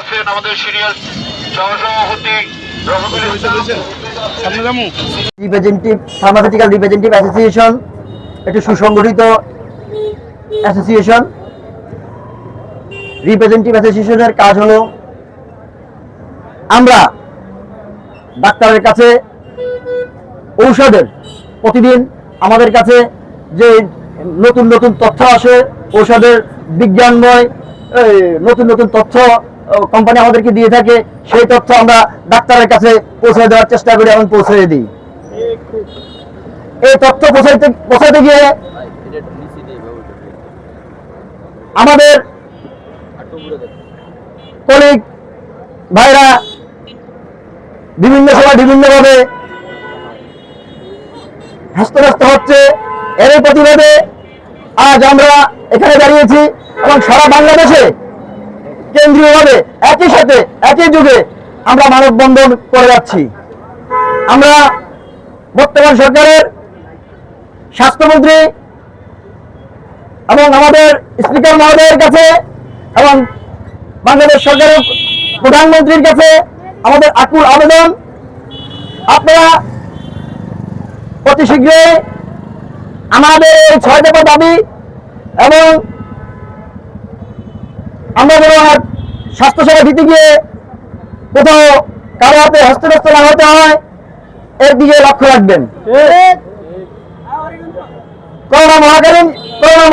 আছেন আমাদের সিরিয়াল সহসভাপতি Rafiqul Islam. Representative pharmaceutical representative association একটি সুসংগঠিত অ্যাসোসিয়েশন। রিপ্রেজেন্টেটিভ অ্যাসোসিয়েশনের কাজ হলো আমরা ডাক্তারের কাছে ঔষধের প্রতিদিন আমাদের কাছে যে নতুন নতুন তথ্য আসে, ঔষধের বিজ্ঞানময় নতুন নতুন তথ্য কোম্পানি আমাদেরকে দিয়ে থাকে, সেই তথ্য আমরা ডাক্তারের কাছে পৌঁছে দেওয়ার চেষ্টা করি এবং পৌঁছে দিই। এই তথ্য পৌঁছাতে গিয়ে আমাদের কলিগ ভাইরা বিভিন্ন সময় বিভিন্নভাবে হস্তব্যস্ত হচ্ছে। এর প্রতিবাদে আজ আমরা এখানে দাঁড়িয়েছি এবং সারা বাংলাদেশে কেন্দ্রীয়ভাবে একই সাথে একই যুগে আমরা মানববন্ধন করে যাচ্ছি। আমরা বর্তমান সরকারের স্বাস্থ্যমন্ত্রী এবং আমাদের স্পিকার মহোদয়ের কাছে এবং বাংলাদেশ সরকারের প্রধানমন্ত্রীর কাছে আমাদের আকুল আবেদন, আপনারা অতি শীঘ্রই আমাদের এই 6 দফা দাবি এবং আমরা যেন স্বাস্থ্যসেবা দিতে গিয়ে কোথাও কারো হাতে হস্তব্যস্ত না হতে হয়, এর দিকে লক্ষ্য রাখবেন। করোনা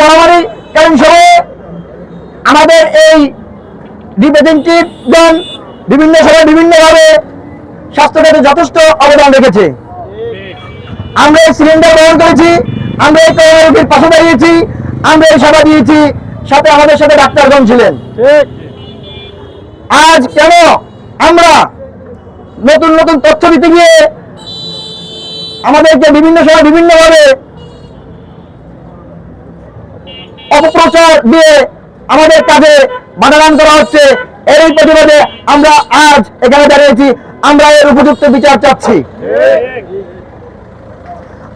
মহামারীকালীন সময়ে আমাদের এই রিপ্রেজেন্টেটিভগণ বিভিন্ন সময় বিভিন্নভাবে স্বাস্থ্যখাতে যথেষ্ট অবদান রেখেছে। আমরা এই সিলিন্ডার গ্রহণ করেছি, আমরা এই করোনা রোগীর পাশে দাঁড়িয়েছি, আমরা এই সেবা দিয়েছি, সাথে আমাদের সাথে ডাক্তারগণ ছিলেন। আজ কেন আমরা নতুন নতুন তথ্য দিতে গিয়ে আমাদেরকে বিভিন্ন সময় বিভিন্নভাবে অপপ্রচার দিয়ে আমাদের কাজে বাধাদান করা হচ্ছে? এরই প্রতিবাদে আমরা আজ এখানে দাঁড়িয়েছি। আমরা এর উপযুক্ত বিচার চাচ্ছি।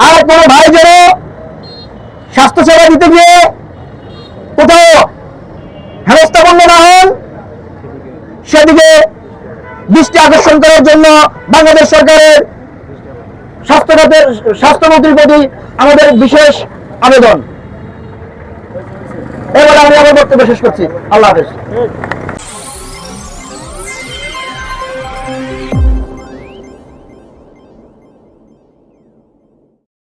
আর কোনো ভাই যেন স্বাস্থ্যসেবা দিতে গিয়ে কোথাও হেনস্থাপন্ন না হন, সেদিকে দৃষ্টি আকর্ষণ করার জন্য বাংলাদেশ সরকারের স্বাস্থ্যমন্ত্রীর প্রতি আমাদের বিশেষ আবেদন। এবার আমি আমার বক্তব্য শেষ করছি। আল্লাহ হাফেজ।